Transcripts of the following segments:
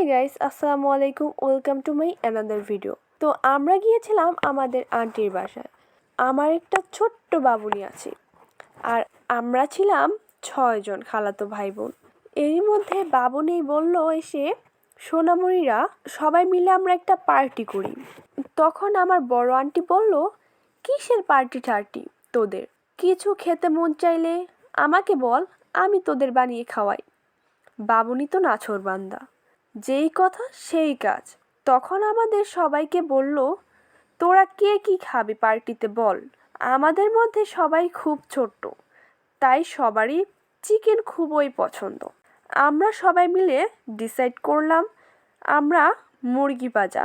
Hi guys, আসসালামু আলাইকুম। Welcome to my another video. তো আমরা গিয়েছিলাম আমাদের আন্টির বাসায়। আমার একটা ছোট্ট বাবুনি আছে, আর আমরা ছিলাম 6 জন খালাতো ভাই বোন। এরই মধ্যে বাবুনি বলল এসে, সোনামণিরা সবাই মিলে আমরা একটা পার্টি করি। তখন আমার বড় আন্টি বলল, কিসের পার্টি টার্টি তোদের? কিছু খেতে মন চাইলে আমাকে বল, আমি তোদের বানিয়ে খাওয়াই। বাবুনি তো নাছোড়বান্দা, যেই কথা সেই কাজ। তখন আমাদের সবাইকে বলল, তোরা কে কি খাবি পার্টিতে বল। আমাদের মধ্যে সবাই খুব ছোট্ট, তাই সবারই চিকেন খুবই পছন্দ। আমরা সবাই মিলে ডিসাইড করলাম আমরা মুরগি ভাজা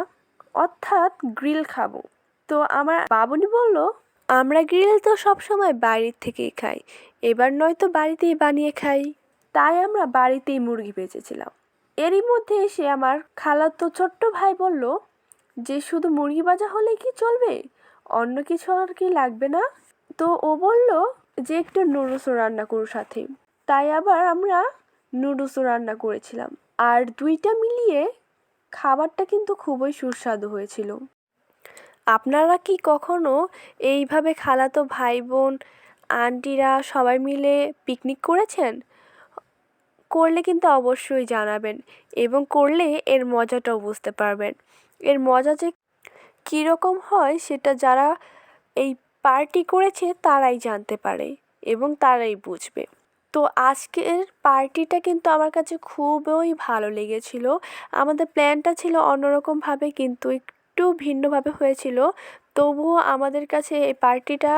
অর্থাৎ গ্রিল খাবো। তো আমার বাবুনি বলল, আমরা গ্রিল তো সবসময় বাইরের থেকেই খাই, এবার নয়তো বাড়িতেই বানিয়ে খাই। তাই আমরা বাড়িতেই মুরগি বেঁচেছিলাম। এরই মধ্যে এসে আমার খালাতো ছোট্ট ভাই বলল যে শুধু মুরগি ভাজা হলে কি চলবে, অন্য কিছু আর কি লাগবে না? তো ও বলল যে একটু নুডলসও রান্না করো সাথে। তাই আবার আমরা নুডলসও রান্না করেছিলাম, আর দুইটা মিলিয়ে খাবারটা কিন্তু খুবই সুস্বাদু হয়েছিল। আপনারা কি কখনো এইভাবে খালাতো ভাই বোন আন্টিরা সবাই মিলে পিকনিক করেছেন? করলে কিন্তু অবশ্যই জানাবেন, এবং করলে এর মজাটাও বুঝতে পারবেন। এর মজা যে কীরকম হয় সেটা যারা এই পার্টি করেছে তারাই জানতে পারে এবং তারাই বুঝবে। তো আজকের পার্টিটা কিন্তু আমার কাছে খুবই ভালো লেগেছিল। আমাদের প্ল্যানটা ছিল অন্যরকমভাবে, কিন্তু একটু ভিন্নভাবে হয়েছিল। তবুও আমাদের কাছে এই পার্টিটা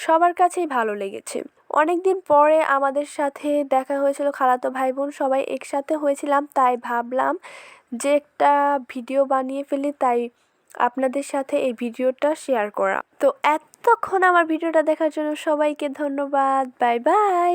সবার কাছেই ভালো লেগেছে। অনেক দিন পরে আমাদের সাথে দেখা হয়েছিল, খালাতো ভাই বোন সবাই একসাথে হয়েছিলাম, তাই ভাবলাম যে একটা ভিডিও বানিয়ে ফেলি, তাই আপনাদের সাথে এই ভিডিওটা শেয়ার করা। তো এতক্ষণ আমার ভিডিওটা দেখার জন্য সবাইকে ধন্যবাদ। Bye bye.